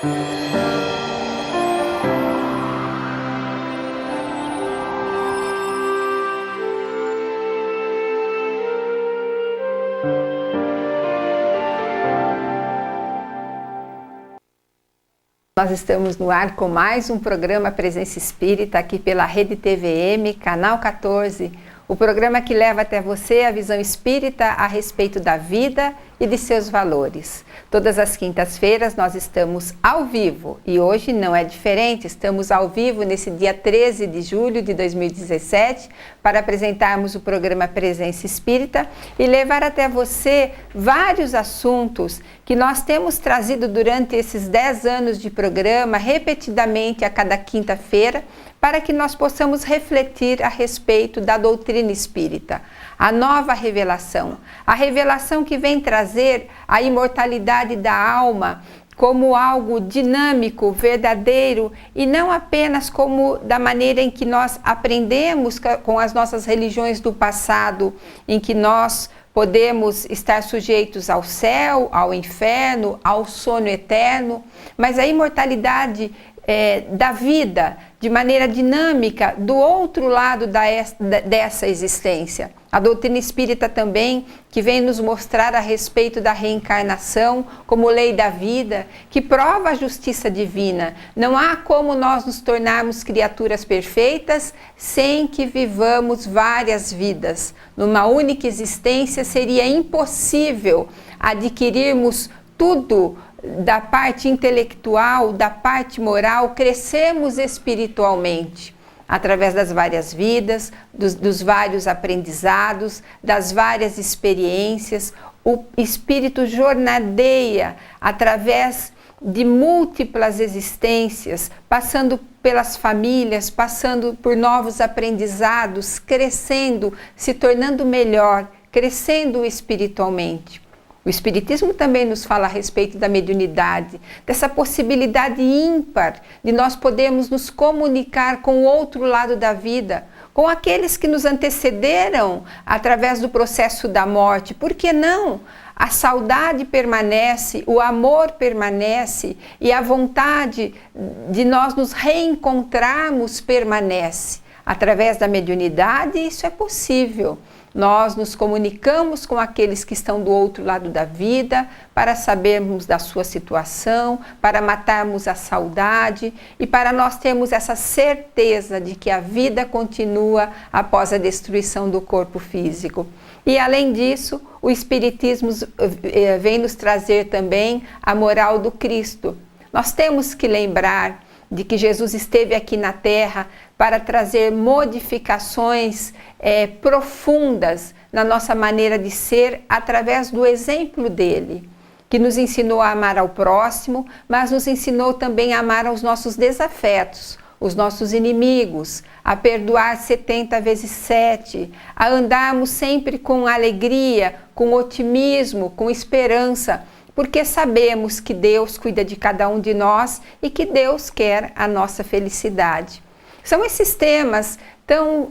Nós estamos no ar com mais um programa Presença Espírita aqui pela Rede TVM, Canal 14, o programa que leva até você a visão espírita a respeito da vida e de seus valores. Todas as quintas-feiras nós estamos ao vivo e hoje não é diferente, estamos ao vivo nesse dia 13 de julho de 2017 para apresentarmos o programa Presença Espírita e levar até você vários assuntos que nós temos trazido durante esses 10 anos de programa, repetidamente a cada quinta-feira, para que nós possamos refletir a respeito da doutrina espírita, a nova revelação, a revelação que vem trazer a imortalidade da alma como algo dinâmico, verdadeiro, e não apenas como da maneira em que nós aprendemos com as nossas religiões do passado, em que nós podemos estar sujeitos ao céu, ao inferno, ao sono eterno, mas a imortalidade da vida, de maneira dinâmica, do outro lado dessa existência. A doutrina espírita também, que vem nos mostrar a respeito da reencarnação como lei da vida, que prova a justiça divina. Não há como nós nos tornarmos criaturas perfeitas sem que vivamos várias vidas. Numa única existência seria impossível adquirirmos tudo da parte intelectual, da parte moral, crescemos espiritualmente através das várias vidas, dos vários aprendizados, das várias experiências. O espírito jornadeia através de múltiplas existências, passando pelas famílias, passando por novos aprendizados, crescendo, se tornando melhor, crescendo espiritualmente. O Espiritismo também nos fala a respeito da mediunidade, dessa possibilidade ímpar de nós podermos nos comunicar com o outro lado da vida, com aqueles que nos antecederam através do processo da morte. Por que não? A saudade permanece, o amor permanece e a vontade de nós nos reencontrarmos permanece. Através da mediunidade isso é possível. Nós nos comunicamos com aqueles que estão do outro lado da vida para sabermos da sua situação, para matarmos a saudade e para nós termos essa certeza de que a vida continua após a destruição do corpo físico. E além disso, o Espiritismo vem nos trazer também a moral do Cristo. Nós temos que lembrar de que Jesus esteve aqui na Terra para trazer modificações profundas na nossa maneira de ser através do exemplo dele, que nos ensinou a amar ao próximo, mas nos ensinou também a amar aos nossos desafetos, os nossos inimigos, a perdoar 70 vezes 7, a andarmos sempre com alegria, com otimismo, com esperança, porque sabemos que Deus cuida de cada um de nós e que Deus quer a nossa felicidade. São esses temas tão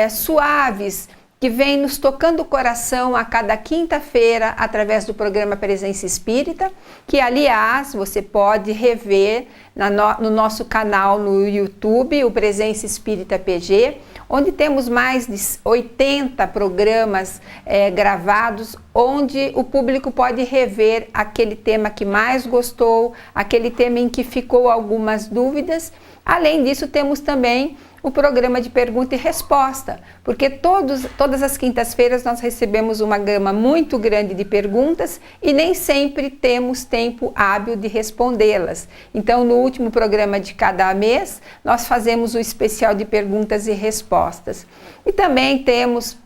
suaves que vêm nos tocando o coração a cada quinta-feira através do programa Presença Espírita, que aliás você pode rever no nosso canal no YouTube, o Presença Espírita PG, onde temos mais de 80 programas gravados, onde o público pode rever aquele tema que mais gostou, aquele tema em que ficou algumas dúvidas. Além disso, temos também o programa de pergunta e resposta, porque todas as quintas-feiras nós recebemos uma gama muito grande de perguntas e nem sempre temos tempo hábil de respondê-las. Então, no último programa de cada mês, nós fazemos o especial de perguntas e respostas. E também temos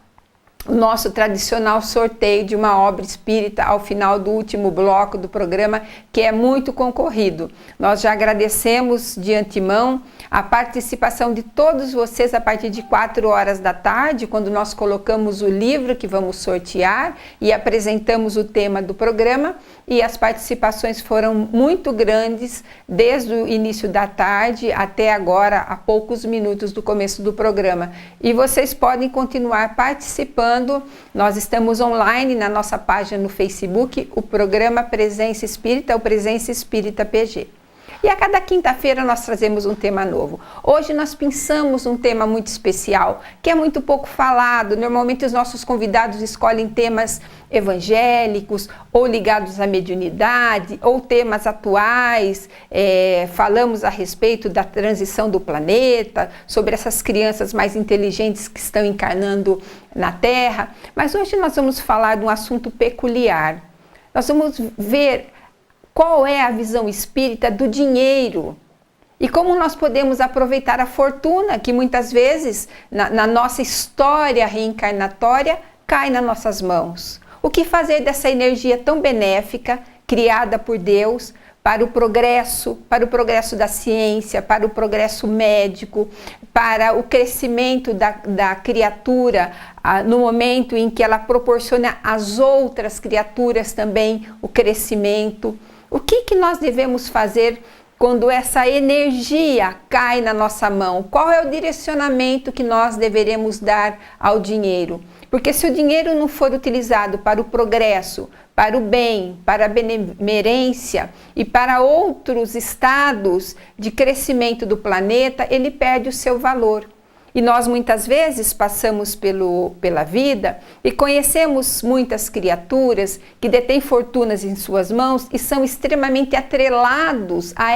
o nosso tradicional sorteio de uma obra espírita ao final do último bloco do programa, que é muito concorrido. Nós já agradecemos de antemão a participação de todos vocês a partir de 4 horas da tarde, quando nós colocamos o livro que vamos sortear e apresentamos o tema do programa, e as participações foram muito grandes desde o início da tarde até agora, a poucos minutos do começo do programa. E vocês podem continuar participando. Nós estamos online na nossa página no Facebook, o programa Presença Espírita, o Presença Espírita PG. E a cada quinta-feira nós trazemos um tema novo. Hoje nós pensamos um tema muito especial, que é muito pouco falado. Normalmente os nossos convidados escolhem temas evangélicos, ou ligados à mediunidade, ou temas atuais. Falamos a respeito da transição do planeta, sobre essas crianças mais inteligentes que estão encarnando na Terra. Mas hoje nós vamos falar de um assunto peculiar. Nós vamos ver qual é a visão espírita do dinheiro e como nós podemos aproveitar a fortuna que muitas vezes na nossa história reencarnatória cai nas nossas mãos. O que fazer dessa energia tão benéfica, criada por Deus, para o progresso da ciência, para o progresso médico, para o crescimento da criatura, no momento em que ela proporciona às outras criaturas também o crescimento. O que nós devemos fazer quando essa energia cai na nossa mão? Qual é o direcionamento que nós deveremos dar ao dinheiro? Porque se o dinheiro não for utilizado para o progresso, para o bem, para a benemerência e para outros estados de crescimento do planeta, ele perde o seu valor. E nós muitas vezes passamos pela vida e conhecemos muitas criaturas que detêm fortunas em suas mãos e são extremamente atrelados a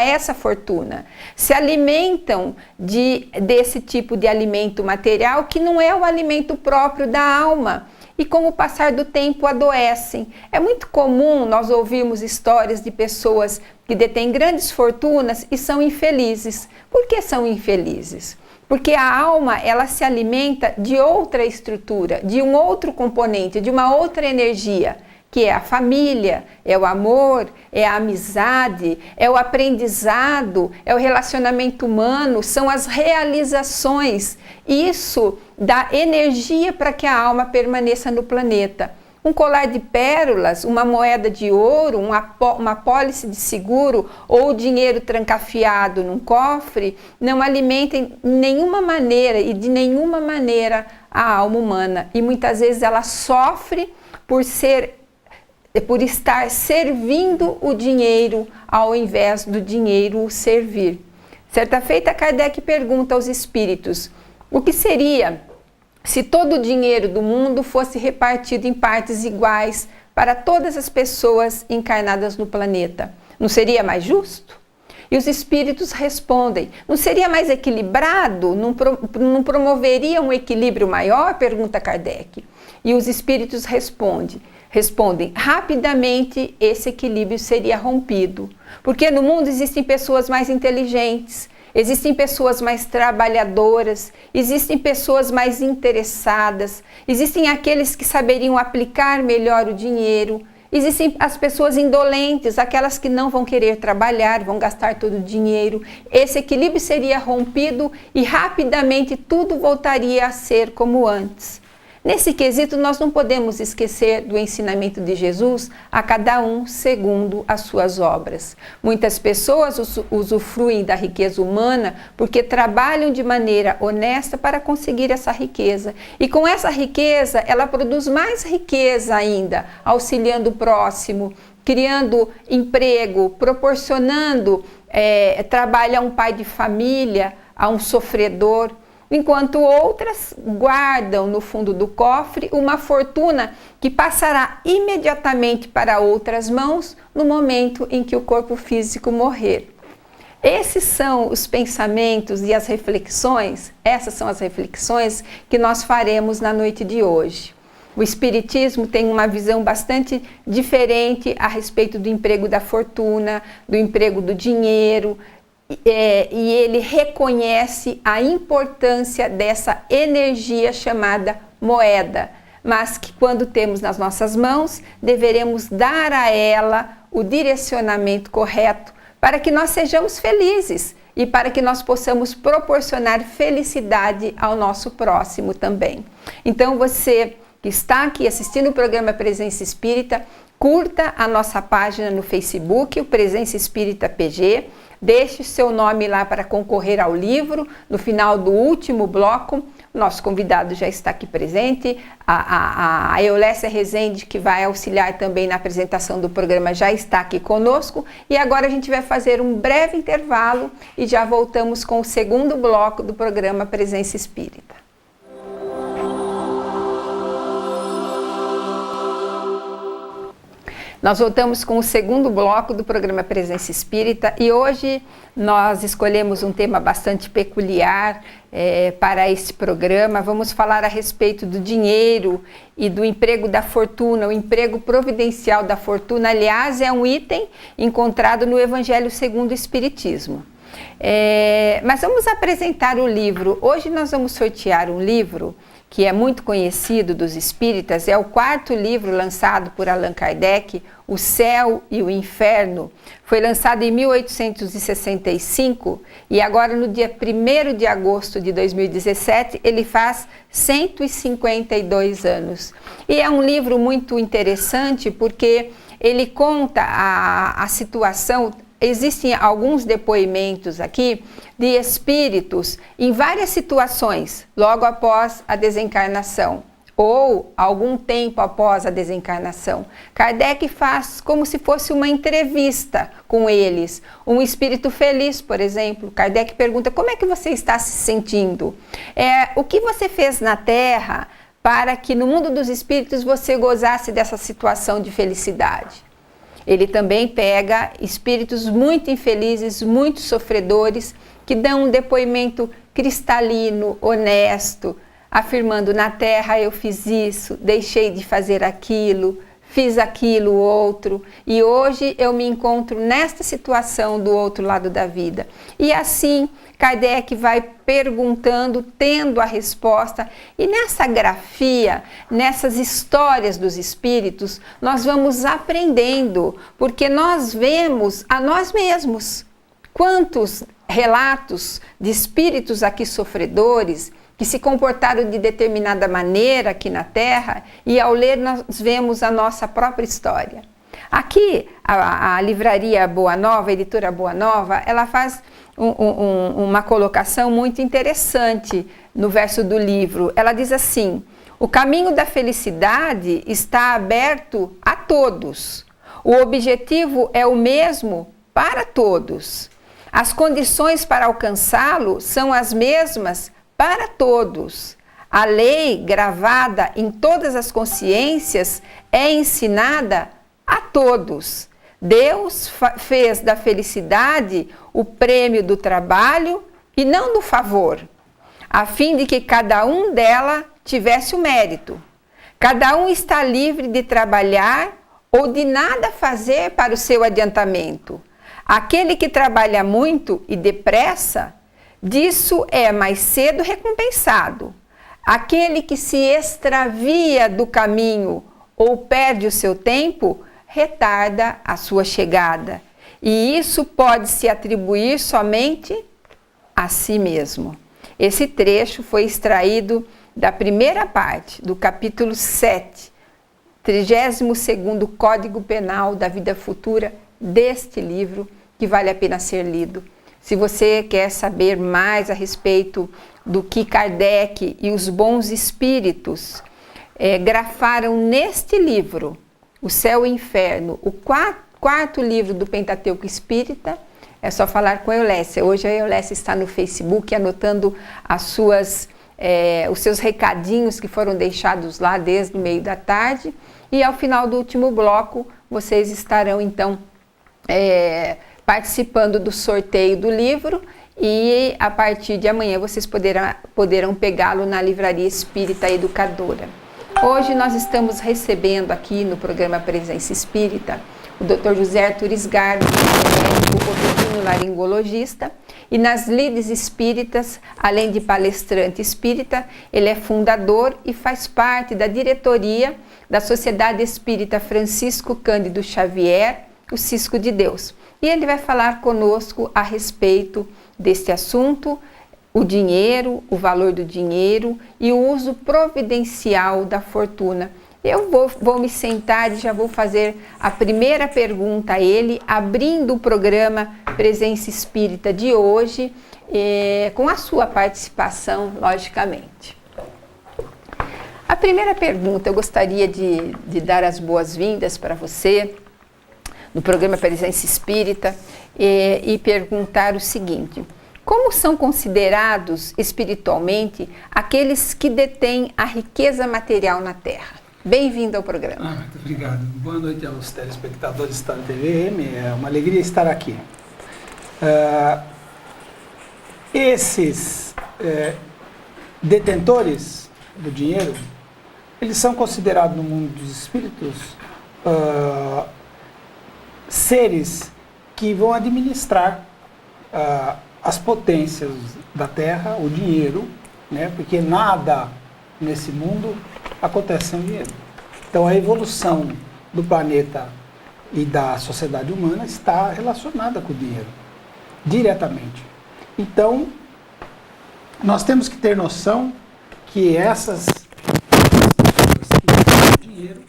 essa fortuna. Se alimentam desse tipo de alimento material que não é o alimento próprio da alma. E com o passar do tempo adoecem. É muito comum nós ouvirmos histórias de pessoas que detêm grandes fortunas e são infelizes. Por que são infelizes? Porque a alma, ela se alimenta de outra estrutura, de um outro componente, de uma outra energia, que é a família, é o amor, é a amizade, é o aprendizado, é o relacionamento humano, são as realizações. Isso dá energia para que a alma permaneça no planeta. Um colar de pérolas, uma moeda de ouro, uma pólice de seguro ou dinheiro trancafiado num cofre não alimentem de nenhuma maneira e de nenhuma maneira a alma humana. E muitas vezes ela sofre por estar servindo o dinheiro ao invés do dinheiro o servir. Certa feita, Kardec pergunta aos espíritos: o que seria se todo o dinheiro do mundo fosse repartido em partes iguais para todas as pessoas encarnadas no planeta? Não seria mais justo? E os espíritos respondem: não seria mais equilibrado? Não promoveria um equilíbrio maior? Pergunta Kardec. E os espíritos respondem: rapidamente esse equilíbrio seria rompido. Porque no mundo existem pessoas mais inteligentes, existem pessoas mais trabalhadoras, existem pessoas mais interessadas, existem aqueles que saberiam aplicar melhor o dinheiro, existem as pessoas indolentes, aquelas que não vão querer trabalhar, vão gastar todo o dinheiro. Esse equilíbrio seria rompido e rapidamente tudo voltaria a ser como antes. Nesse quesito, nós não podemos esquecer do ensinamento de Jesus, a cada um segundo as suas obras. Muitas pessoas usufruem da riqueza humana porque trabalham de maneira honesta para conseguir essa riqueza. E com essa riqueza, ela produz mais riqueza ainda, auxiliando o próximo, criando emprego, proporcionando trabalho a um pai de família, a um sofredor, enquanto outras guardam no fundo do cofre uma fortuna que passará imediatamente para outras mãos no momento em que o corpo físico morrer. Esses são os pensamentos e as reflexões, essas são as reflexões que nós faremos na noite de hoje. O Espiritismo tem uma visão bastante diferente a respeito do emprego da fortuna, do emprego do dinheiro, e ele reconhece a importância dessa energia chamada moeda, mas que quando temos nas nossas mãos, deveremos dar a ela o direcionamento correto para que nós sejamos felizes e para que nós possamos proporcionar felicidade ao nosso próximo também. Então você que está aqui assistindo o programa Presença Espírita, curta a nossa página no Facebook, o Presença Espírita PG, deixe seu nome lá para concorrer ao livro. No final do último bloco, Nosso convidado já está aqui presente, a Eulécia Rezende, que vai auxiliar também na apresentação do programa, já está aqui conosco. E agora a gente vai fazer um breve intervalo e já voltamos com o segundo bloco do programa Presença Espírita. Nós voltamos com o segundo bloco do programa Presença Espírita e hoje nós escolhemos um tema bastante peculiar para esse programa. Vamos falar a respeito do dinheiro e do emprego da fortuna, o emprego providencial da fortuna. Aliás, é um item encontrado no Evangelho segundo o Espiritismo. Mas vamos apresentar o livro. Hoje nós vamos sortear um livro que é muito conhecido dos espíritas, é o quarto livro lançado por Allan Kardec, O Céu e o Inferno. Foi lançado em 1865 e agora no dia 1º de agosto de 2017 ele faz 152 anos. E é um livro muito interessante porque ele conta a situação. Existem alguns depoimentos aqui de espíritos em várias situações, logo após a desencarnação, ou algum tempo após a desencarnação. Kardec faz como se fosse uma entrevista com eles. Um espírito feliz, por exemplo, Kardec pergunta: como é que você está se sentindo? O que você fez na Terra para que no mundo dos espíritos você gozasse dessa situação de felicidade? Ele também pega espíritos muito infelizes, muito sofredores, que dão um depoimento cristalino, honesto, afirmando: na Terra eu fiz isso, deixei de fazer aquilo, fiz aquilo outro, e hoje eu me encontro nesta situação do outro lado da vida. E assim Kardec vai perguntando, tendo a resposta, e nessa grafia, nessas histórias dos espíritos, nós vamos aprendendo, porque nós vemos a nós mesmos. Quantos relatos de espíritos aqui sofredores, que se comportaram de determinada maneira aqui na Terra, e ao ler nós vemos a nossa própria história. Aqui, a livraria Boa Nova, a editora Boa Nova, ela faz uma colocação muito interessante no verso do livro. Ela diz assim: o caminho da felicidade está aberto a todos. O objetivo é o mesmo para todos. As condições para alcançá-lo são as mesmas para todos. A lei gravada em todas as consciências é ensinada a todos. Deus fez da felicidade o prêmio do trabalho e não do favor, a fim de que cada um dela tivesse o mérito. Cada um está livre de trabalhar ou de nada fazer para o seu adiantamento. Aquele que trabalha muito e depressa, disso é mais cedo recompensado. Aquele que se extravia do caminho ou perde o seu tempo, retarda a sua chegada. E isso pode se atribuir somente a si mesmo. Esse trecho foi extraído da primeira parte do capítulo 7, 32º Código Penal da Vida Futura, deste livro, que vale a pena ser lido. Se você quer saber mais a respeito do que Kardec e os bons espíritos grafaram neste livro, O Céu e o Inferno, o quarto livro do Pentateuco Espírita, é só falar com a Eulécia. Hoje a Eulécia está no Facebook anotando os seus recadinhos que foram deixados lá desde o meio da tarde. E ao final do último bloco, vocês estarão então participando do sorteio do livro, e a partir de amanhã vocês poderão pegá-lo na Livraria Espírita Educadora. Hoje nós estamos recebendo aqui no programa Presença Espírita o Dr. José Arthur Sgarbi, médico otorrinolaringologista, e nas lides espíritas, além de palestrante espírita, ele é fundador e faz parte da diretoria da Sociedade Espírita Francisco Cândido Xavier, o Cisco de Deus. E ele vai falar conosco a respeito deste assunto, o dinheiro, o valor do dinheiro e o uso providencial da fortuna. Eu vou me sentar e já vou fazer a primeira pergunta a ele, abrindo o programa Presença Espírita de hoje, com a sua participação, logicamente. primeira pergunta, eu gostaria de dar as boas-vindas para você no programa Presença Espírita e perguntar o seguinte: como são considerados espiritualmente aqueles que detêm a riqueza material na Terra? Bem-vindo ao programa. Muito obrigado. Boa noite aos telespectadores da TVM. É uma alegria estar aqui. Esses detentores do dinheiro, eles são considerados no mundo dos espíritos seres que vão administrar as potências da Terra, o dinheiro, né? Porque nada nesse mundo acontece sem dinheiro. Então a evolução do planeta e da sociedade humana está relacionada com o dinheiro, diretamente. Então, nós temos que ter noção que essas pessoas que têm dinheiro,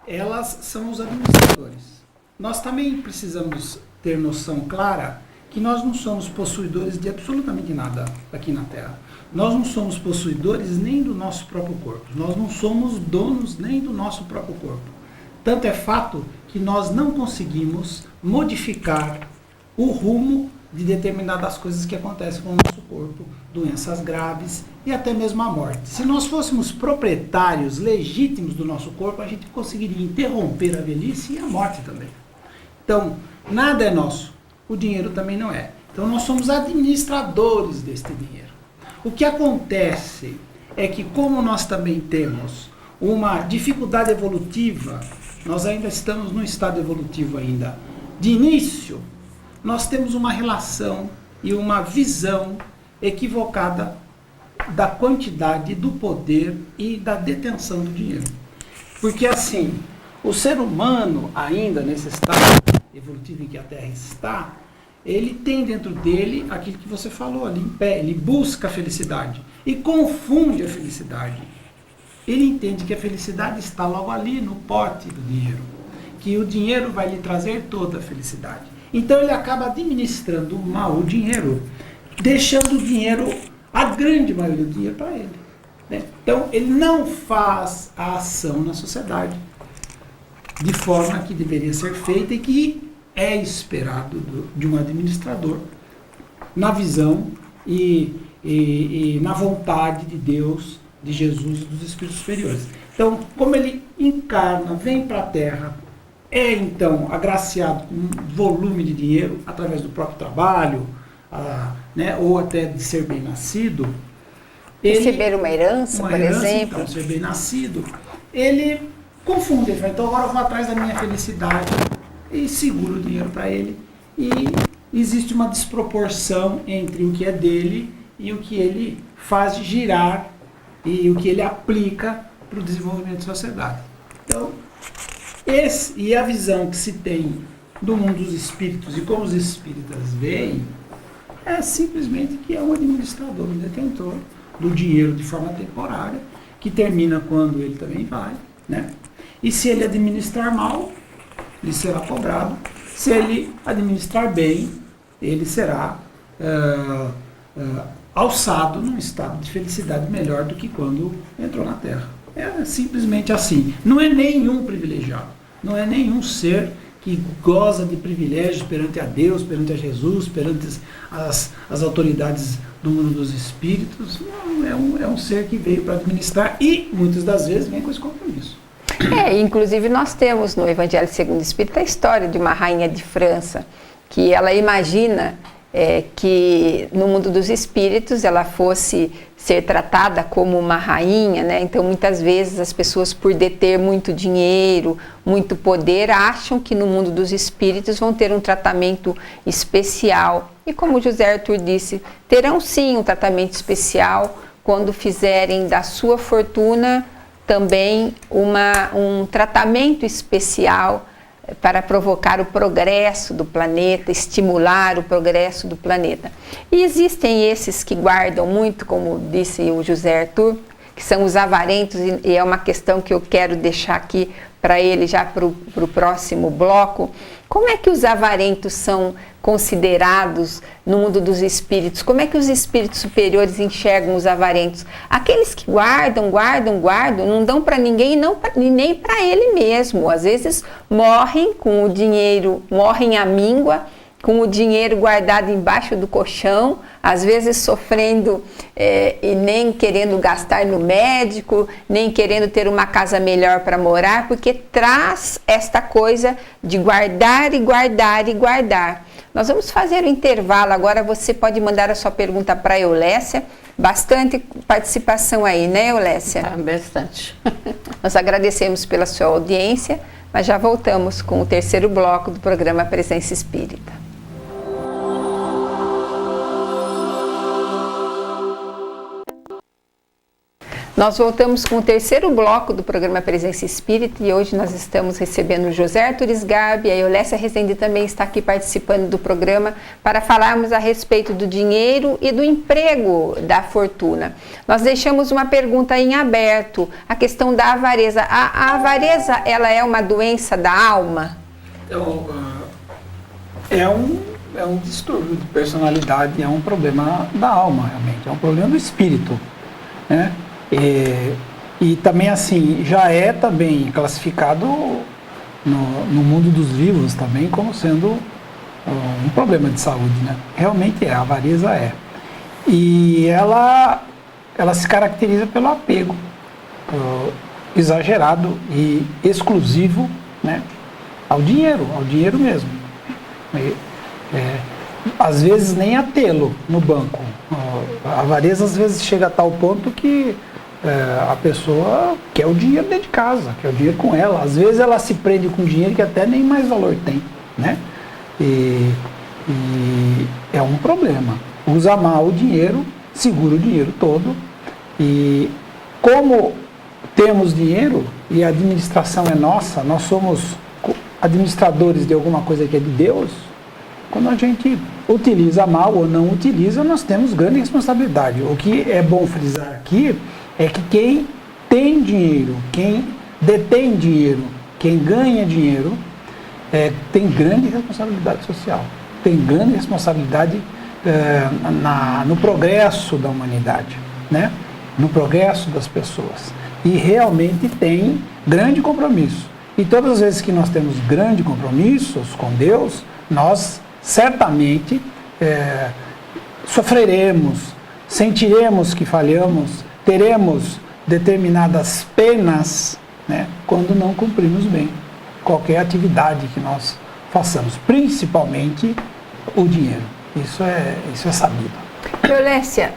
elas são os administradores. Nós também precisamos ter noção clara que nós não somos possuidores de absolutamente nada aqui na Terra. Nós não somos possuidores nem do nosso próprio corpo. Nós não somos donos nem do nosso próprio corpo. Tanto é fato que nós não conseguimos modificar o rumo de determinadas coisas que acontecem com o nosso corpo, doenças graves e até mesmo a morte. Se nós fôssemos proprietários legítimos do nosso corpo, a gente conseguiria interromper a velhice e a morte também. Então, nada é nosso. O dinheiro também não é. Então, nós somos administradores deste dinheiro. O que acontece é que, como nós também temos uma dificuldade evolutiva, nós ainda estamos num estado evolutivo ainda de início, nós temos uma relação e uma visão equivocada da quantidade, do poder e da detenção do dinheiro. Porque assim, o ser humano ainda nesse estado evolutivo em que a Terra está, ele tem dentro dele aquilo que você falou ali em pé, ele busca a felicidade e confunde a felicidade. Ele entende que a felicidade está logo ali no pote do dinheiro, que o dinheiro vai lhe trazer toda a felicidade. Então ele acaba administrando mal o dinheiro, deixando o dinheiro, a grande maioria do dinheiro, para ele, né? Então ele não faz a ação na sociedade de forma que deveria ser feita e que é esperado de um administrador, na visão e na vontade de Deus, de Jesus e dos Espíritos superiores. Então, como ele encarna, vem para a Terra, é então agraciado com um volume de dinheiro através do próprio trabalho, né, ou até de ser bem nascido. Receber uma herança, por exemplo. Então, ser bem nascido. Ele confunde, ele fala, então agora eu vou atrás da minha felicidade e segura o dinheiro para ele. E existe uma desproporção entre o que é dele e o que ele faz girar e o que ele aplica para o desenvolvimento da sociedade. Então, e a visão que se tem do mundo dos espíritos e como os espíritas veem é simplesmente que é um administrador, um detentor do dinheiro de forma temporária, que termina quando ele também vai, né? E se ele administrar mal, ele será cobrado. Se ele administrar bem, ele será alçado num estado de felicidade melhor do que quando entrou na Terra. É simplesmente assim. Não é nenhum privilegiado. Não é nenhum ser que goza de privilégios perante a Deus, perante a Jesus, perante as autoridades do mundo dos espíritos. Não, é um ser que veio para administrar e, muitas das vezes, vem com esse compromisso. Inclusive nós temos no Evangelho segundo o Espírito a história de uma rainha de França, que ela imagina que no mundo dos espíritos ela fosse ser tratada como uma rainha, né? Então muitas vezes as pessoas, por deter muito dinheiro, muito poder, acham que no mundo dos espíritos vão ter um tratamento especial. E como José Arthur disse, terão sim um tratamento especial quando fizerem da sua fortuna também um tratamento especial para provocar o progresso do planeta, estimular o progresso do planeta. E existem esses que guardam muito, como disse o José Arthur, que são os avarentos, e é uma questão que eu quero deixar aqui para ele já para o próximo bloco. Como é que os avarentos são considerados no mundo dos espíritos? Como é que os espíritos superiores enxergam os avarentos? Aqueles que guardam, não dão para ninguém e nem para ele mesmo. Às vezes morrem com o dinheiro, morrem à míngua, com o dinheiro guardado embaixo do colchão, às vezes sofrendo e nem querendo gastar no médico, nem querendo ter uma casa melhor para morar, porque traz esta coisa de guardar e guardar e guardar. Nós vamos fazer um intervalo agora, você pode mandar a sua pergunta para a Eulécia, bastante participação aí, né, Eulécia? Bastante. Nós agradecemos pela sua audiência, mas já voltamos com o terceiro bloco do programa Presença Espírita. Nós voltamos com o terceiro bloco do programa Presença Espírita e hoje nós estamos recebendo o José Arthur Sgarbi e a Eulécia Rezende também está aqui participando do programa para falarmos a respeito do dinheiro e do emprego da fortuna. Nós deixamos uma pergunta em aberto, a questão da avareza. A avareza, ela é uma doença da alma? Então, é um distúrbio de personalidade, é um problema da alma, realmente, é um problema do espírito, né? E também assim, já é também classificado no mundo dos vivos também como sendo um problema de saúde, né? Realmente a avareza é. E ela se caracteriza pelo apego exagerado e exclusivo, né, ao dinheiro mesmo. Às vezes nem a tê-lo no banco. A avareza às vezes chega a tal ponto que a pessoa quer o dinheiro dentro de casa, quer o dinheiro com ela. Às vezes ela se prende com dinheiro que até nem mais valor tem, né? E é um problema. Usa mal o dinheiro, segura o dinheiro todo. E como temos dinheiro e a administração é nossa, nós somos administradores de alguma coisa que é de Deus, quando a gente utiliza mal ou não utiliza, nós temos grande responsabilidade. O que é bom frisar aqui é que quem tem dinheiro, quem detém dinheiro, quem ganha dinheiro, tem grande responsabilidade social, tem grande responsabilidade no progresso da humanidade, né? No progresso das pessoas. E realmente tem grande compromisso. E todas as vezes que nós temos grandes compromissos com Deus, nós certamente sofreremos, sentiremos que falhamos, teremos determinadas penas, né, quando não cumprimos bem qualquer atividade que nós façamos, principalmente o dinheiro. Isso é sabido. Eulécia,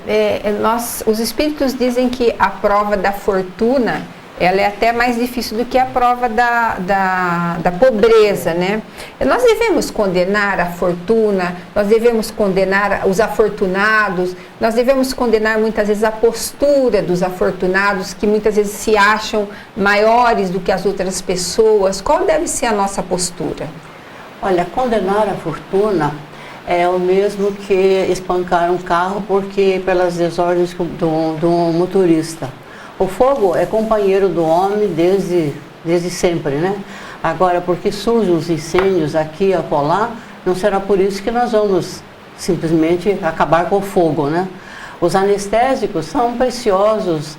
os espíritos dizem que a prova da fortuna ela é até mais difícil do que a prova da pobreza, né? Nós devemos condenar a fortuna, nós devemos condenar os afortunados, nós devemos condenar muitas vezes a postura dos afortunados, que muitas vezes se acham maiores do que as outras pessoas. Qual deve ser a nossa postura? Olha, condenar a fortuna é o mesmo que espancar um carro pelas desordens do motorista. O fogo é companheiro do homem desde sempre, né? Agora, porque surgem os incêndios aqui e acolá, não será por isso que nós vamos simplesmente acabar com o fogo, né? Os anestésicos são preciosos,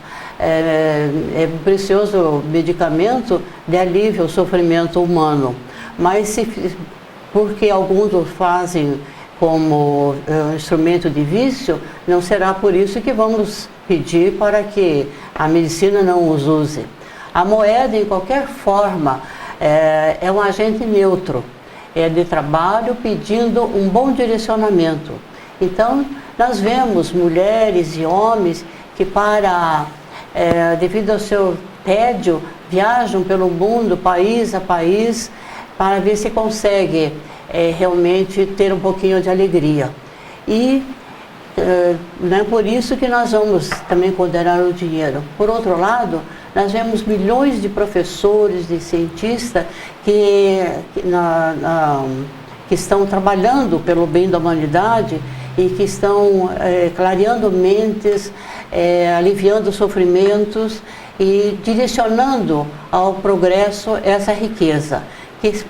precioso medicamento de alívio ao sofrimento humano. Mas porque alguns o fazem como instrumento de vício, não será por isso que vamos pedir para que a medicina não os use. A moeda, em qualquer forma, é um agente neutro, é de trabalho pedindo um bom direcionamento. Então, nós vemos mulheres e homens que devido ao seu tédio, viajam pelo mundo, país a país, para ver se consegue realmente ter um pouquinho de alegria. E não é por isso que nós vamos também condenar o dinheiro. Por outro lado, nós vemos milhões de professores, de cientistas que estão trabalhando pelo bem da humanidade e que estão clareando mentes, aliviando sofrimentos e direcionando ao progresso essa riqueza,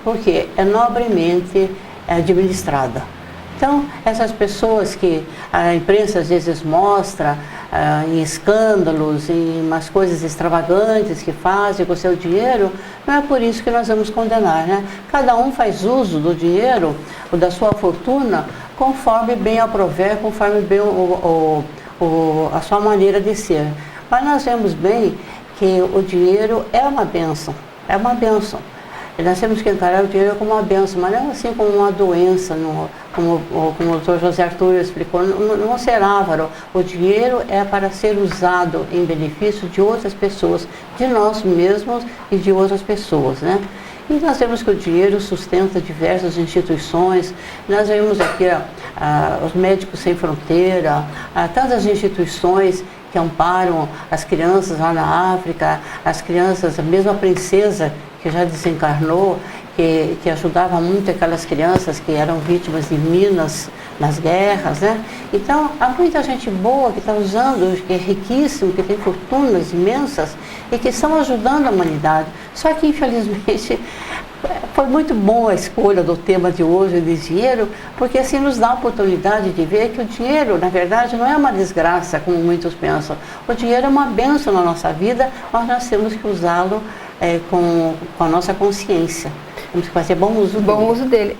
porque é nobremente administrada. Então, essas pessoas que a imprensa às vezes mostra em escândalos, em umas coisas extravagantes que fazem com o seu dinheiro, não é por isso que nós vamos condenar, né? Cada um faz uso do dinheiro, ou da sua fortuna, conforme bem aprouver, conforme bem a sua maneira de ser. Mas nós vemos bem que o dinheiro é uma bênção, é uma bênção. E nós temos que encarar o dinheiro como uma bênção, mas não assim como uma doença, como o Dr. José Arthur explicou, não ser avaro. O dinheiro é para ser usado em benefício de outras pessoas, de nós mesmos e de outras pessoas, né? E nós vemos que o dinheiro sustenta diversas instituições. Nós vemos aqui os Médicos Sem Fronteira, tantas instituições que amparam as crianças lá na África, as crianças, a mesma princesa que já desencarnou, que ajudava muito aquelas crianças que eram vítimas de minas nas guerras, né? Então, há muita gente boa que está usando, que é riquíssimo, que tem fortunas imensas e que estão ajudando a humanidade. Só que, infelizmente, foi muito boa a escolha do tema de hoje, de dinheiro, porque assim nos dá a oportunidade de ver que o dinheiro, na verdade, não é uma desgraça, como muitos pensam. O dinheiro é uma bênção na nossa vida, mas nós temos que usá-lo com a nossa consciência. Temos que fazer bom uso dele. Bom uso dele.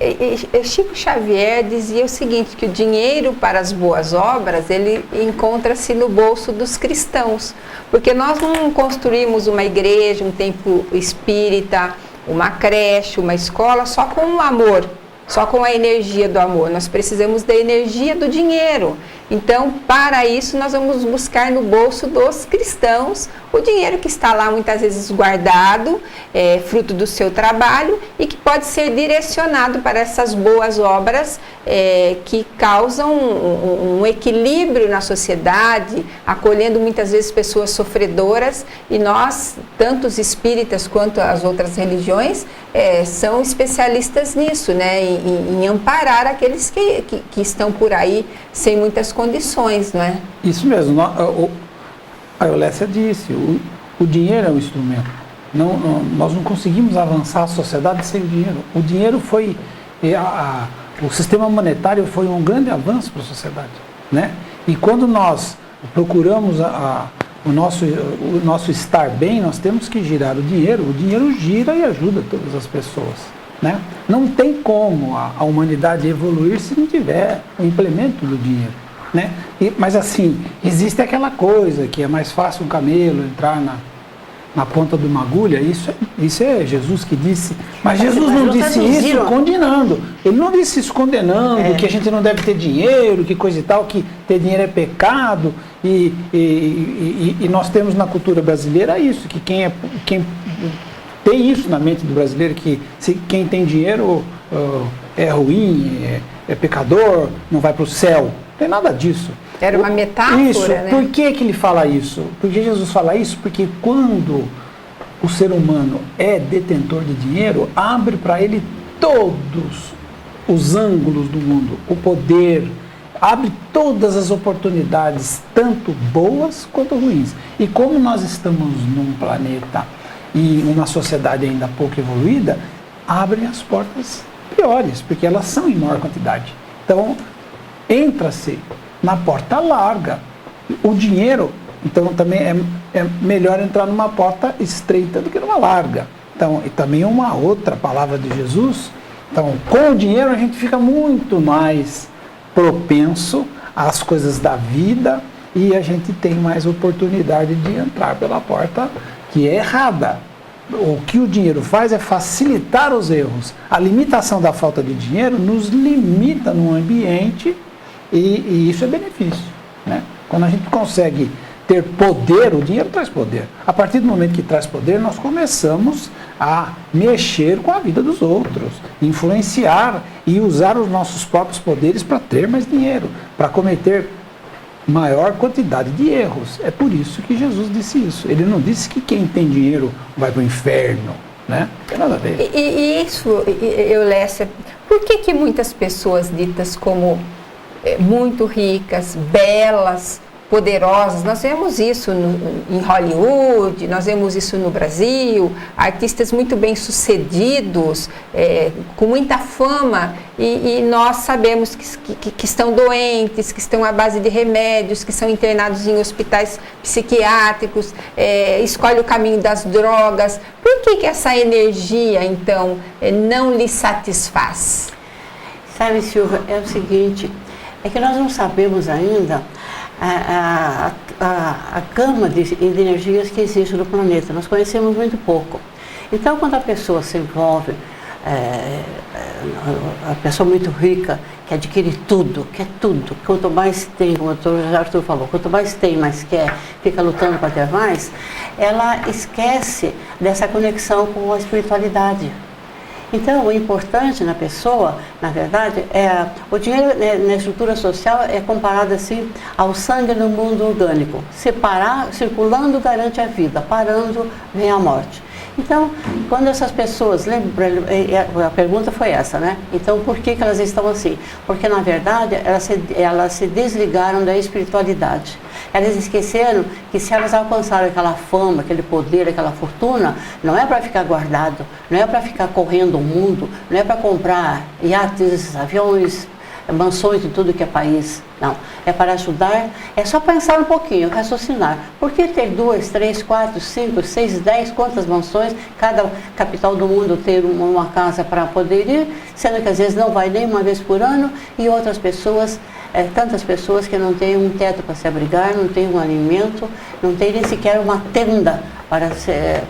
Chico Xavier dizia o seguinte, que o dinheiro para as boas obras, ele encontra-se no bolso dos cristãos. Porque nós não construímos uma igreja, um templo espírita, uma creche, uma escola, só com o amor, só com a energia do amor. Nós precisamos da energia do dinheiro. Então, para isso, nós vamos buscar no bolso dos cristãos o dinheiro que está lá muitas vezes guardado, fruto do seu trabalho, e que pode ser direcionado para essas boas obras que causam um equilíbrio na sociedade, acolhendo muitas vezes pessoas sofredoras, e nós, tanto os espíritas quanto as outras religiões, são especialistas nisso, né? Em amparar aqueles que estão por aí sem muitas condições, não é? Isso mesmo. A Eulécia disse, o dinheiro é um instrumento. Nós não conseguimos avançar a sociedade sem o dinheiro. O dinheiro foi... o sistema monetário foi um grande avanço para a sociedade, né? E quando nós procuramos o nosso estar bem, nós temos que girar o dinheiro gira e ajuda todas as pessoas, né? Não tem como a humanidade evoluir se não tiver o implemento do dinheiro, né? Mas assim, existe aquela coisa que é mais fácil um camelo entrar na ponta de uma agulha, isso é Jesus que disse, mas Jesus não disse isso condenando, ele não disse isso condenando, que a gente não deve ter dinheiro, que coisa e tal, que ter dinheiro é pecado, e nós temos na cultura brasileira isso, que quem tem isso na mente do brasileiro, que quem tem dinheiro é ruim, é pecador, não vai para o céu, não tem nada disso. Era uma metáfora, isso, né? Por que ele fala isso? Por que Jesus fala isso? Porque quando o ser humano é detentor de dinheiro, abre para ele todos os ângulos do mundo, o poder, abre todas as oportunidades, tanto boas quanto ruins. E como nós estamos num planeta e uma sociedade ainda pouco evoluída, abrem as portas piores, porque elas são em maior quantidade. Então, entra-se na porta larga. O dinheiro, então, também é melhor entrar numa porta estreita do que numa larga. Então, e também uma outra palavra de Jesus. Então, com o dinheiro a gente fica muito mais propenso às coisas da vida e a gente tem mais oportunidade de entrar pela porta que é errada. O que o dinheiro faz é facilitar os erros. A limitação da falta de dinheiro nos limita no ambiente e isso é benefício, né? Quando a gente consegue ter poder, o dinheiro traz poder. A partir do momento que traz poder, nós começamos a mexer com a vida dos outros, influenciar e usar os nossos próprios poderes para ter mais dinheiro, para cometer maior quantidade de erros. É por isso que Jesus disse isso. Ele não disse que quem tem dinheiro vai para o inferno, né? Não tem nada a ver. E isso, Eulécia, por que muitas pessoas ditas como muito ricas, belas, poderosas. Nós vemos isso em Hollywood, nós vemos isso no Brasil, artistas muito bem-sucedidos, com muita fama, e nós sabemos que estão doentes, que estão à base de remédios, que são internados em hospitais psiquiátricos, escolhem o caminho das drogas. Por que essa energia, então, não lhe satisfaz? Sabe, Silvia, é o seguinte, é que nós não sabemos ainda a gama de energias que existe no planeta. Nós conhecemos muito pouco. Então, quando a pessoa se envolve, a pessoa muito rica, que adquire tudo, quer tudo, quanto mais tem, como o Arthur falou, quanto mais tem, mais quer, fica lutando para ter mais, ela esquece dessa conexão com a espiritualidade. Então, o importante na pessoa, na verdade, o dinheiro na estrutura social é comparado assim ao sangue no mundo orgânico. Separar, circulando garante a vida, parando vem a morte. Então, quando essas pessoas, a pergunta foi essa, né? Então, por que elas estão assim? Porque, na verdade, elas se desligaram da espiritualidade. Elas esqueceram que se elas alcançaram aquela fama, aquele poder, aquela fortuna, não é para ficar guardado, não é para ficar correndo o mundo, não é para comprar iates, aviões, mansões de tudo que é país. Não, é para ajudar, é só pensar um pouquinho, raciocinar. Por que ter 2, 3, 4, 5, 6, 10, quantas mansões, cada capital do mundo ter uma casa para poder ir, sendo que às vezes não vai nem uma vez por ano, e outras pessoas, tantas pessoas que não têm um teto para se abrigar, não têm um alimento, não têm nem sequer uma tenda para se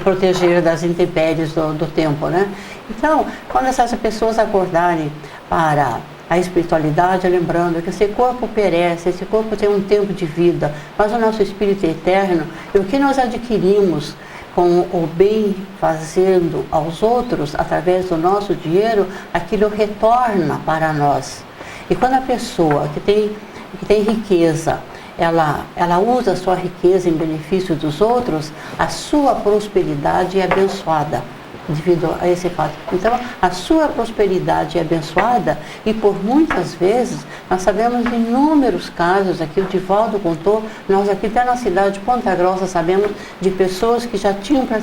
proteger das intempéries do tempo, né? Então, quando essas pessoas acordarem para a espiritualidade, lembrando que esse corpo perece, esse corpo tem um tempo de vida, mas o nosso espírito é eterno, e o que nós adquirimos com o bem fazendo aos outros, através do nosso dinheiro, aquilo retorna para nós. E quando a pessoa que tem riqueza, ela usa a sua riqueza em benefício dos outros, a sua prosperidade é abençoada devido a esse fato. Então, a sua prosperidade é abençoada, e por muitas vezes, nós sabemos de inúmeros casos, aqui o Divaldo contou, nós aqui até na cidade de Ponta Grossa sabemos de pessoas que já tinham para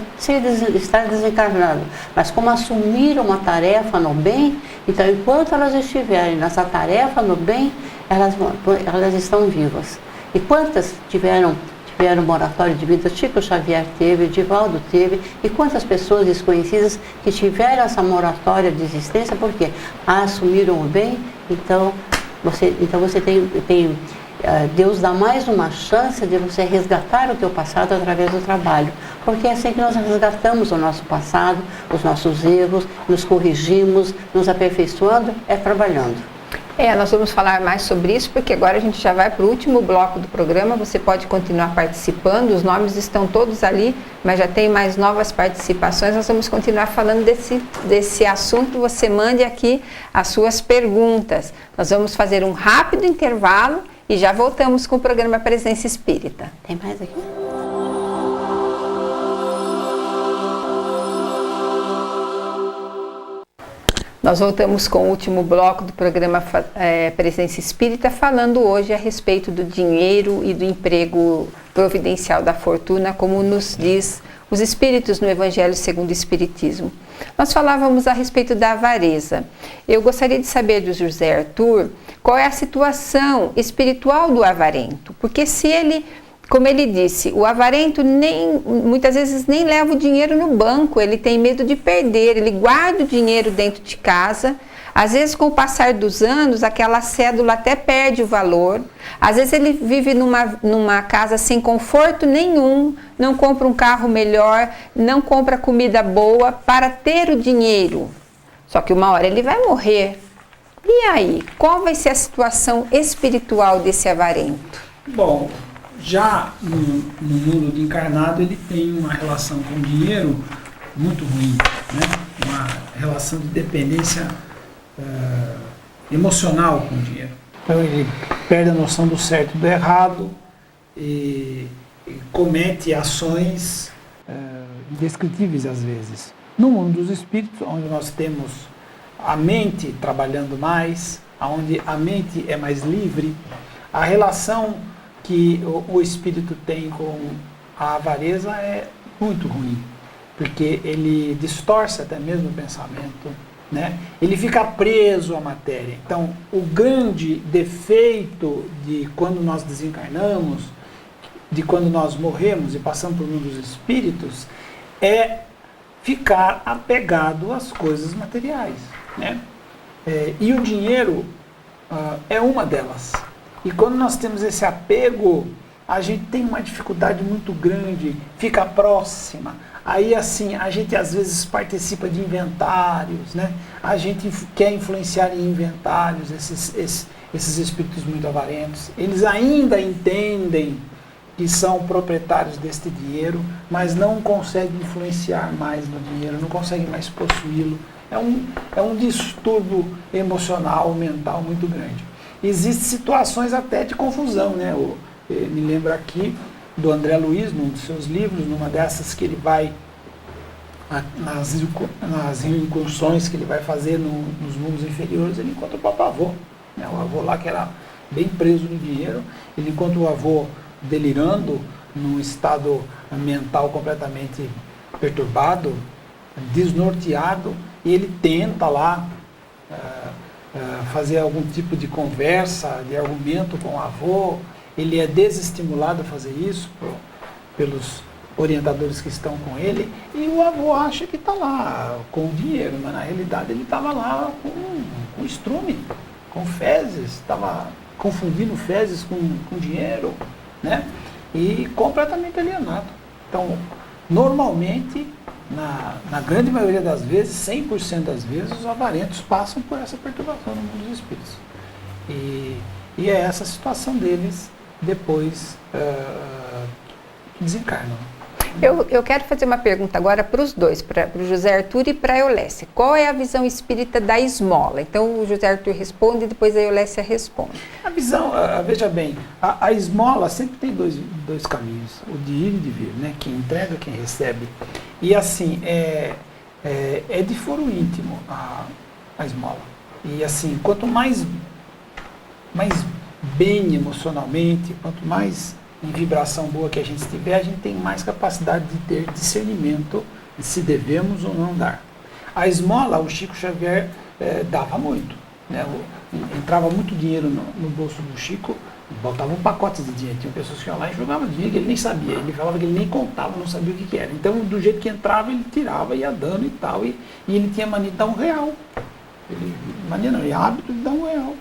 estar desencarnadas, mas como assumiram uma tarefa no bem, então enquanto elas estiverem nessa tarefa no bem, elas estão vivas. E quantas tiveram moratório de vida? Chico Xavier teve, Divaldo teve, e quantas pessoas desconhecidas que tiveram essa moratória de existência, porque assumiram o bem. Então você tem Deus dá mais uma chance de você resgatar o teu passado através do trabalho, porque é assim que nós resgatamos o nosso passado, os nossos erros, nos corrigimos, nos aperfeiçoando, trabalhando. Nós vamos falar mais sobre isso, porque agora a gente já vai para o último bloco do programa. Você pode continuar participando, os nomes estão todos ali, mas já tem mais novas participações. Nós vamos continuar falando desse assunto. Você mande aqui as suas perguntas. Nós vamos fazer um rápido intervalo e já voltamos com o programa Presença Espírita. Tem mais aqui? Nós voltamos com o último bloco do programa Presença Espírita, falando hoje a respeito do dinheiro e do emprego providencial da fortuna, como nos diz os Espíritos no Evangelho segundo o Espiritismo. Nós falávamos a respeito da avareza. Eu gostaria de saber do José Arthur qual é a situação espiritual do avarento, porque se ele... Como ele disse, o avarento muitas vezes nem leva o dinheiro no banco, ele tem medo de perder, ele guarda o dinheiro dentro de casa. Às vezes, com o passar dos anos, aquela cédula até perde o valor. Às vezes ele vive numa casa sem conforto nenhum, não compra um carro melhor, não compra comida boa para ter o dinheiro. Só que uma hora ele vai morrer. E aí, qual vai ser a situação espiritual desse avarento? Bom, já no mundo do encarnado, ele tem uma relação com o dinheiro muito ruim, né? Uma relação de dependência emocional com o dinheiro. Então ele perde a noção do certo e do errado e comete ações indescritíveis às vezes. No mundo dos espíritos, onde nós temos a mente trabalhando mais, onde a mente é mais livre, a relação que o espírito tem com a avareza é muito ruim, porque ele distorce até mesmo o pensamento, né? Ele fica preso à matéria. Então, o grande defeito de quando nós desencarnamos, de quando nós morremos e passamos por um dos espíritos, é ficar apegado às coisas materiais, né? E o dinheiro é uma delas. E quando nós temos esse apego, a gente tem uma dificuldade muito grande, fica próxima. Aí, assim, a gente às vezes participa de inventários, né? A gente quer influenciar em inventários, esses espíritos muito avarentos. Eles ainda entendem que são proprietários deste dinheiro, mas não conseguem influenciar mais no dinheiro, não conseguem mais possuí-lo. É um distúrbio emocional, mental muito grande. Existem situações até de confusão, né? Eu me lembro aqui do André Luiz, num dos seus livros, numa dessas que ele vai, nas incursões que ele vai fazer nos mundos inferiores, ele encontra o próprio avô, né? O avô lá que era bem preso no dinheiro, ele encontra o avô delirando, num estado mental completamente perturbado, desnorteado, e ele tenta lá fazer algum tipo de conversa, de argumento com o avô. Ele é desestimulado a fazer isso pelos orientadores que estão com ele, e o avô acha que está lá com o dinheiro, mas na realidade ele estava lá com estrume, com fezes, estava confundindo fezes com dinheiro, né? E completamente alienado. Então, normalmente, na grande maioria das vezes, 100% das vezes, os avarentos passam por essa perturbação no mundo dos espíritos. E é essa situação deles depois que desencarnam. Eu quero fazer uma pergunta agora para os dois, para o José Arthur e para a Eulécia. Qual é a visão espírita da esmola? Então o José Arthur responde e depois a Eulécia responde. A visão, veja bem, a esmola sempre tem dois caminhos, o de ir e de vir, né? Quem entrega, quem recebe. E assim, é de foro íntimo a esmola. E assim, quanto mais bem emocionalmente, quanto mais em vibração boa que a gente tiver, a gente tem mais capacidade de ter discernimento de se devemos ou não dar. A esmola, o Chico Xavier dava muito, né? Entrava muito dinheiro no bolso do Chico, botava um pacote de dinheiro. Tinha pessoas que iam lá e jogavam dinheiro que ele nem sabia, ele falava que ele nem contava, não sabia o que era. Então, do jeito que entrava, ele tirava, ia dando e tal, e ele tinha mania de dar R$1. Ele hábito de dar R$1.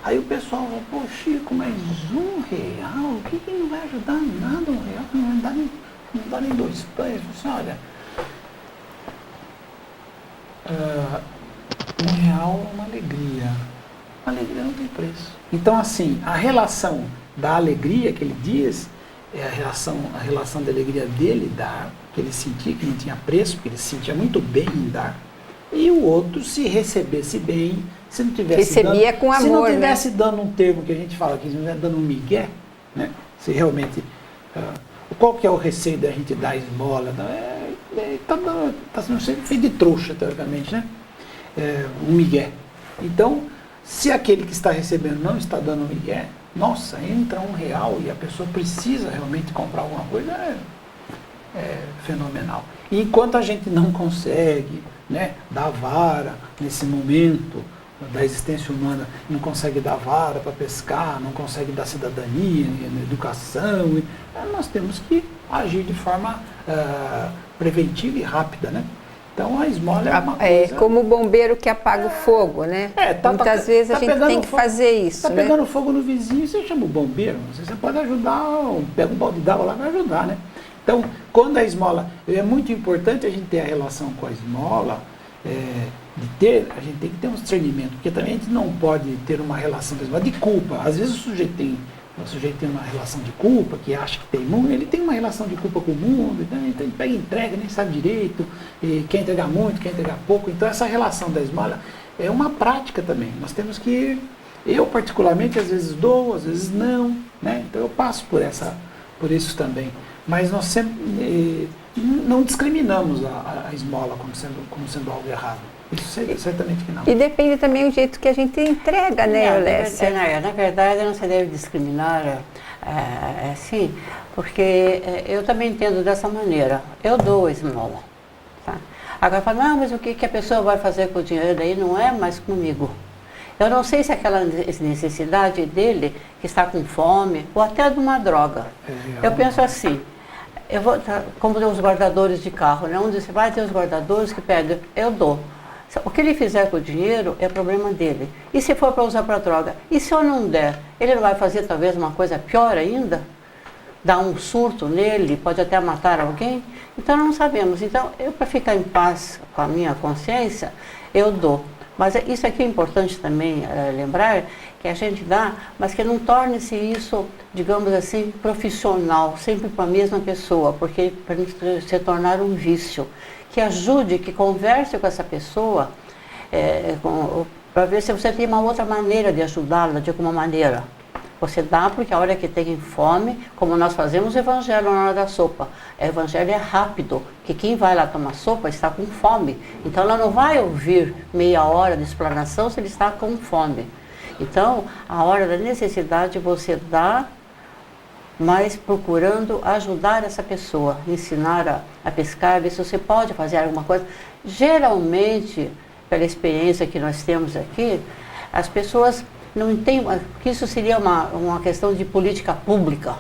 Aí o pessoal falou, pô, Chico, mas R$1? O que não vai ajudar nada, R$1? Não dá nem 2 pães. Assim, olha, R$1 é uma alegria. A alegria não tem preço. Então, assim, a relação da alegria que ele diz, é a relação da alegria dele dar, que ele sentia que não tinha preço, porque ele se sentia muito bem em dar. E o outro, se recebesse bem, se não tivesse recebia com amor, se não tivesse, né? Dando um termo que a gente fala aqui, se não estivesse dando um migué, né? Se realmente, qual que é o receio da gente dar esmola? Está sendo sempre feito de trouxa, teoricamente, né? Um migué. Então, se aquele que está recebendo não está dando um migué, nossa, entra R$1 e a pessoa precisa realmente comprar alguma coisa, é fenomenal. E enquanto a gente não consegue, né, dar vara nesse momento da existência humana, não consegue dar vara para pescar, não consegue dar cidadania, educação, nós temos que agir de forma preventiva e rápida, né? Então a esmola é uma coisa... como o bombeiro que apaga o fogo, né? Muitas vezes a gente tem que fazer isso. Está pegando fogo no vizinho, você chama o bombeiro, você pode ajudar, pega um balde d'água lá e vai ajudar, né? Então, quando a esmola, é muito importante a gente ter a relação com a esmola, a gente tem que ter um discernimento, porque também a gente não pode ter uma relação de culpa. Às vezes o sujeito tem uma relação de culpa, que acha que tem mundo, ele tem uma relação de culpa com o mundo, então ele pega e entrega, nem sabe direito, e quer entregar muito, quer entregar pouco. Então essa relação da esmola é uma prática também. Nós temos que, eu particularmente, às vezes dou, às vezes não, né? Então eu passo por isso também. Mas nós sempre não discriminamos a esmola como sendo algo errado. Isso certamente que não. E depende também do jeito que a gente entrega, né, Eulécia? Na verdade, não se deve discriminar assim, porque eu também entendo dessa maneira. Eu dou esmola. Tá? Agora fala, não, mas o que a pessoa vai fazer com o dinheiro daí não é mais comigo. Eu não sei se aquela necessidade dele, que está com fome, ou até de uma droga. Eu penso assim, como tem os guardadores de carro, né? Onde você vai ter os guardadores que pedem, eu dou. O que ele fizer com o dinheiro é problema dele. E se for para usar para droga? E se eu não der? Ele não vai fazer talvez uma coisa pior ainda? Dar um surto nele, pode até matar alguém? Então não sabemos. Então, eu para ficar em paz com a minha consciência, eu dou. Mas isso aqui é importante também lembrar, que a gente dá, mas que não torne-se isso, digamos assim, profissional, sempre para a mesma pessoa, porque para se tornar um vício. Que ajude, que converse com essa pessoa, para ver se você tem uma outra maneira de ajudá-la, de alguma maneira. Você dá porque a hora que tem fome, como nós fazemos o evangelho na hora da sopa. O evangelho é rápido, que quem vai lá tomar sopa está com fome. Então ela não vai ouvir meia hora de explanação se ele está com fome. Então, a hora da necessidade você dá, mas procurando ajudar essa pessoa, ensinar a pescar, ver se você pode fazer alguma coisa. Geralmente, pela experiência que nós temos aqui, as pessoas não entendem que isso seria uma questão de política pública.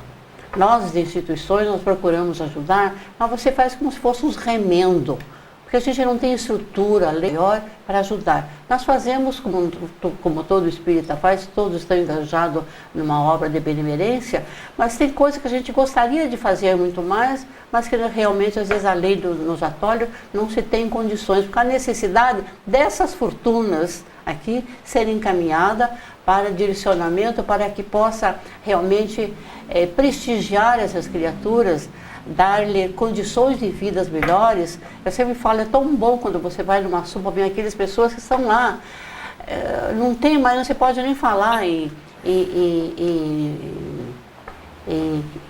Nós, de instituições, nós procuramos ajudar, mas você faz como se fosse uns remendo, porque a gente não tem estrutura melhor para ajudar. Nós fazemos como todo espírita faz, todos estão engajados numa obra de benemerência, mas tem coisas que a gente gostaria de fazer muito mais, mas que realmente, às vezes, a lei nos atolha, não se tem condições, porque a necessidade dessas fortunas aqui serem encaminhadas para direcionamento, para que possa realmente prestigiar essas criaturas, dar-lhe condições de vidas melhores. Eu sempre falo, é tão bom quando você vai numa sopa, vem aquelas pessoas que estão lá, não tem mais, não se pode nem falar em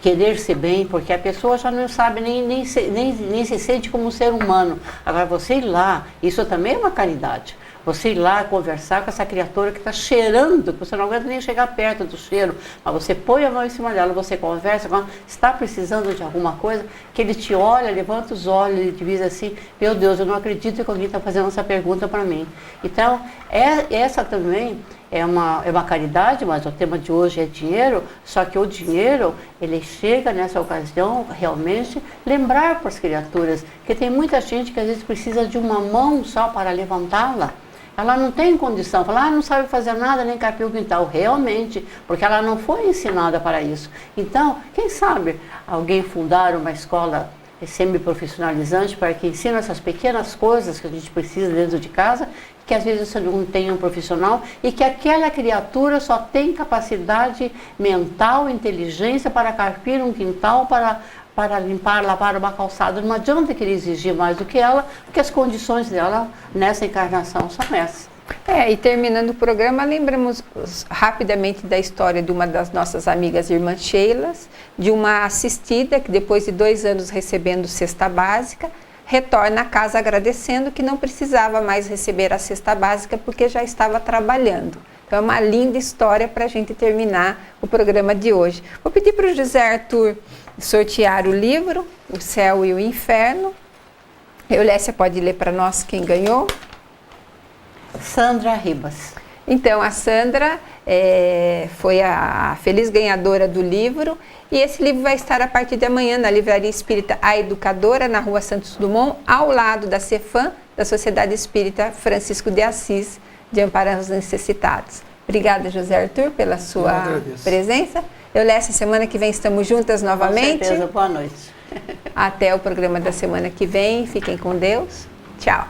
querer ser bem, porque a pessoa já não sabe, nem se sente como um ser humano. Agora, você ir lá, isso também é uma caridade. Você ir lá conversar com essa criatura que está cheirando, que você não aguenta nem chegar perto do cheiro, mas você põe a mão em cima dela, você conversa com ela, está precisando de alguma coisa, que ele te olha, levanta os olhos e te diz assim, meu Deus, eu não acredito que alguém está fazendo essa pergunta para mim. Então, essa também é uma caridade, mas o tema de hoje é dinheiro, só que o dinheiro, ele chega nessa ocasião, realmente, lembrar para as criaturas, que tem muita gente que às vezes precisa de uma mão só para levantá-la. Ela não tem condição, fala, não sabe fazer nada, nem carpir o quintal, realmente, porque ela não foi ensinada para isso. Então, quem sabe alguém fundar uma escola semi-profissionalizante para que ensine essas pequenas coisas que a gente precisa dentro de casa, que às vezes você não tem um profissional e que aquela criatura só tem capacidade mental, inteligência para carpir um quintal, para limpar, lavar uma calçada. Não adianta querer exigir mais do que ela, porque as condições dela nessa encarnação são essas. E terminando o programa, lembramos rapidamente da história de uma das nossas amigas irmãs Sheilas, de uma assistida que depois de 2 anos recebendo cesta básica, retorna à casa agradecendo que não precisava mais receber a cesta básica porque já estava trabalhando. Então é uma linda história para a gente terminar o programa de hoje. Vou pedir para o José Arthur sortear o livro, O Céu e o Inferno. Eulécia pode ler para nós quem ganhou? Sandra Ribas. Então, a Sandra foi a feliz ganhadora do livro, e esse livro vai estar a partir de amanhã na Livraria Espírita A Educadora, na Rua Santos Dumont, ao lado da Cefam, da Sociedade Espírita Francisco de Assis, de Amparo aos Necessitados. Obrigada, José Arthur, pela sua presença. Eulécia, semana que vem estamos juntas novamente. Com certeza, boa noite. Até o programa da semana que vem. Fiquem com Deus. Tchau.